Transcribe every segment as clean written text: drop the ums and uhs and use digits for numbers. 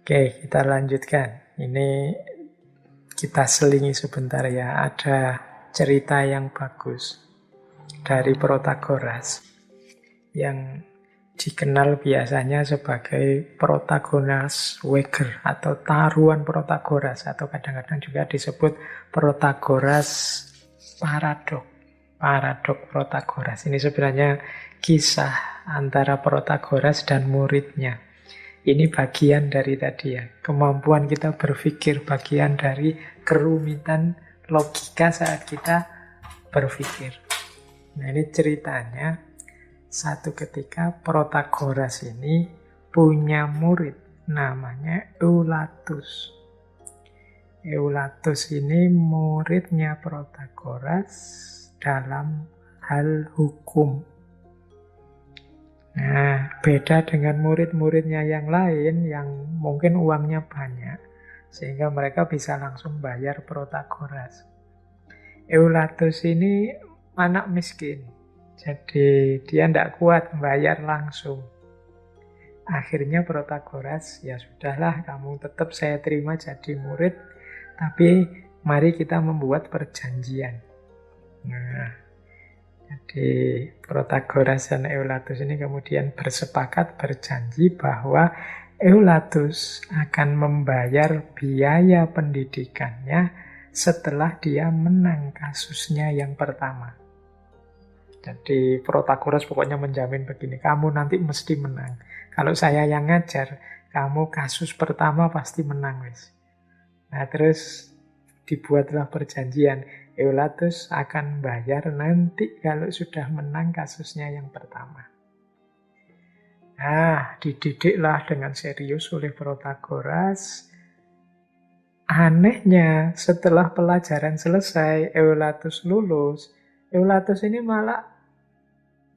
Oke, kita lanjutkan. Ini kita selingi sebentar ya. Ada cerita yang bagus dari Protagoras yang dikenal biasanya sebagai Protagoras Wager atau taruhan Protagoras, atau kadang-kadang juga disebut Protagoras Paradok. Paradok Protagoras. Ini sebenarnya kisah antara Protagoras dan muridnya. Ini bagian dari tadi ya, kemampuan kita berpikir, bagian dari kerumitan logika saat kita berpikir. Nah, ini ceritanya, satu ketika Protagoras ini punya murid namanya Eulatus. Eulatus ini muridnya Protagoras dalam hal hukum. Nah, beda dengan murid-muridnya yang lain yang mungkin uangnya banyak, sehingga mereka bisa langsung bayar Protagoras. Eulatus ini anak miskin, jadi dia tidak kuat bayar langsung. Akhirnya Protagoras, ya sudahlah, kamu tetap saya terima jadi murid, tapi mari kita membuat perjanjian. Nah, jadi Protagoras dan Eulatus ini kemudian bersepakat, berjanji bahwa Eulatus akan membayar biaya pendidikannya setelah dia menang kasusnya yang pertama. Jadi Protagoras pokoknya menjamin begini, kamu nanti mesti menang. Kalau saya yang ngajar, kamu kasus pertama pasti menang, wis. Nah, terus dibuatlah perjanjian. Eulatus akan bayar nanti kalau sudah menang kasusnya yang pertama. Nah, dididiklah dengan serius oleh Protagoras. Anehnya, setelah pelajaran selesai, Eulatus lulus. Eulatus ini malah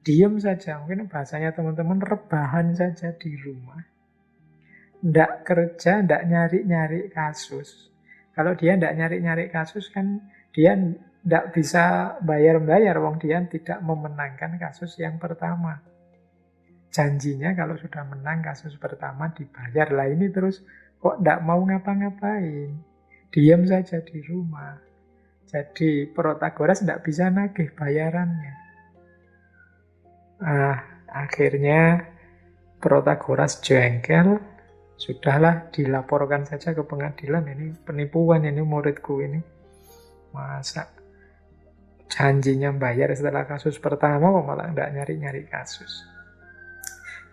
diam saja. Mungkin bahasanya teman-teman rebahan saja di rumah. Nggak kerja, nggak nyari-nyari kasus. Kalau dia nggak nyari-nyari kasus kan dia tidak bisa bayar-bayar, wong dia tidak memenangkan kasus yang pertama. Janjinya kalau sudah menang kasus pertama dibayar. Lah ini terus kok tidak mau ngapa-ngapain. Diam saja di rumah. Jadi Protagoras tidak bisa nagih bayarannya. Akhirnya Protagoras jengkel. Sudahlah, dilaporkan saja ke pengadilan. Ini penipuan, ini muridku ini. Masa janjinya bayar setelah kasus pertama kok malah nggak nyari-nyari kasus.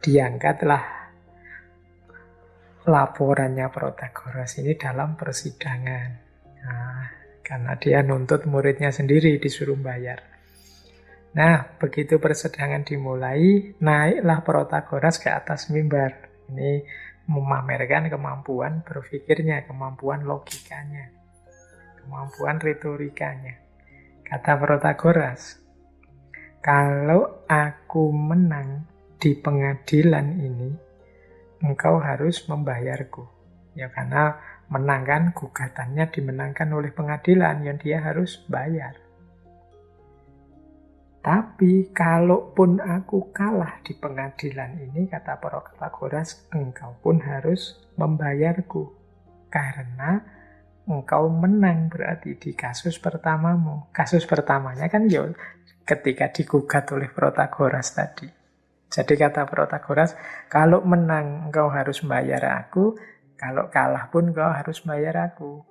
Diangkatlah laporannya Protagoras ini dalam persidangan. Nah, karena dia nuntut muridnya sendiri disuruh bayar. Nah, begitu persidangan dimulai, naiklah Protagoras ke atas mimbar. Ini memamerkan kemampuan berpikirnya, kemampuan logikanya, kemampuan retorikanya. Kata Protagoras, kalau aku menang di pengadilan ini, engkau harus membayarku. Ya karena menang kan, gugatannya dimenangkan oleh pengadilan, yang dia harus bayar. Tapi kalaupun aku kalah di pengadilan ini, kata Protagoras, engkau pun harus membayarku. Karena engkau menang berarti di kasus pertamamu. Kasus pertamanya kan ya ketika digugat oleh Protagoras tadi. Jadi kata Protagoras, kalau menang engkau harus bayar aku, kalau kalah pun engkau harus bayar aku.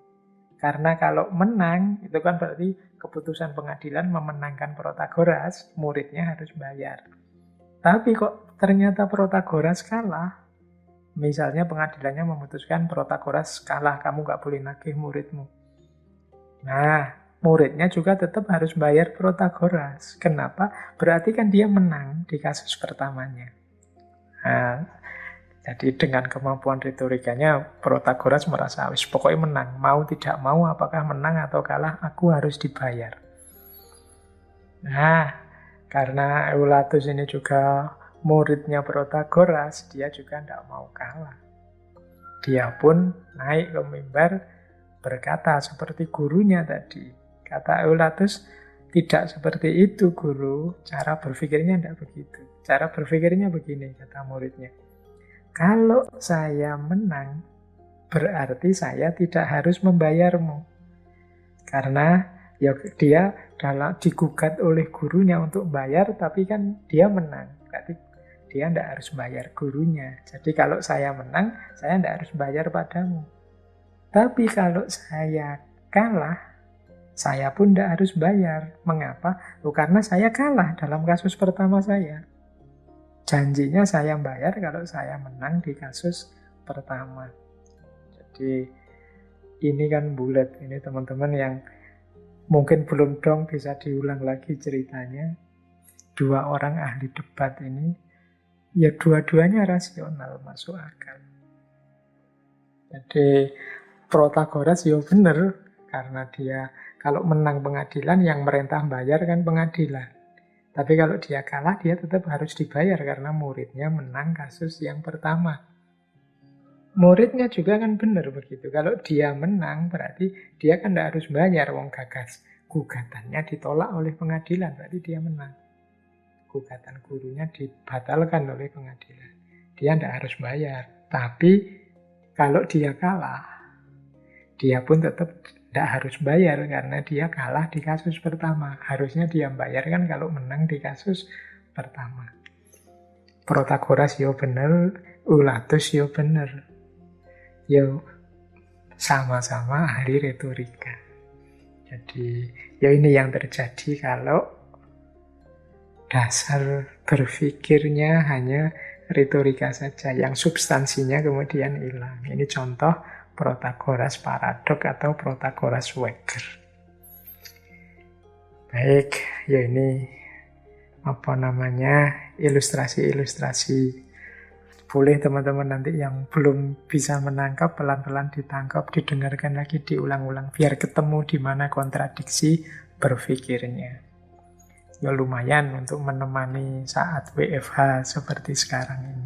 Karena kalau menang, itu kan berarti keputusan pengadilan memenangkan Protagoras, muridnya harus bayar. Tapi kok ternyata Protagoras kalah, misalnya pengadilannya memutuskan Protagoras kalah, kamu nggak boleh nagih muridmu. Nah, muridnya juga tetap harus bayar Protagoras. Kenapa? Berarti kan dia menang di kasus pertamanya. Nah, jadi dengan kemampuan retorikanya, Protagoras merasa, wis pokoknya menang. Mau tidak mau, apakah menang atau kalah, aku harus dibayar. Nah, karena Eulatus ini juga muridnya Protagoras, dia juga tidak mau kalah. Dia pun naik ke mimbar, berkata seperti gurunya tadi. Kata Eulatus, tidak seperti itu guru, cara berpikirnya tidak begitu. Cara berpikirnya begini, kata muridnya. Kalau saya menang, berarti saya tidak harus membayarmu. Karena ya dia digugat oleh gurunya untuk bayar, tapi kan dia menang. Berarti dia tidak harus bayar gurunya. Jadi kalau saya menang, saya tidak harus bayar padamu. Tapi kalau saya kalah, saya pun tidak harus bayar. Mengapa? Karena saya kalah dalam kasus pertama saya. Janjinya saya bayar kalau saya menang di kasus pertama. Jadi ini kan bulat. Ini teman-teman yang mungkin belum dong bisa diulang lagi ceritanya. Dua orang ahli debat ini, ya dua-duanya rasional, masuk akal. Jadi Protagoras ya benar, karena dia kalau menang pengadilan yang merintah bayar kan pengadilan. Tapi kalau dia kalah, dia tetap harus dibayar karena muridnya menang kasus yang pertama. Muridnya juga kan benar begitu. Kalau dia menang, berarti dia kan tidak harus bayar, wong gagas. Gugatannya ditolak oleh pengadilan, berarti dia menang. Gugatan gurunya dibatalkan oleh pengadilan. Dia tidak harus bayar. Tapi kalau dia kalah, dia pun tetap tidak harus bayar karena dia kalah di kasus pertama. Harusnya dia bayar kan kalau menang di kasus pertama. Protagoras yo bener, Ulatus yo bener. Yo sama-sama ahli retorika. Jadi ya ini yang terjadi kalau dasar berpikirnya hanya retorika saja, yang substansinya kemudian hilang. Ini contoh Protagoras paradok atau Protagoras wager. Baik, ya ini ilustrasi-ilustrasi. Boleh teman-teman nanti yang belum bisa menangkap, pelan-pelan ditangkap, didengarkan lagi, diulang-ulang, biar ketemu di mana kontradiksi berpikirnya. Ya lumayan untuk menemani saat WFH seperti sekarang ini.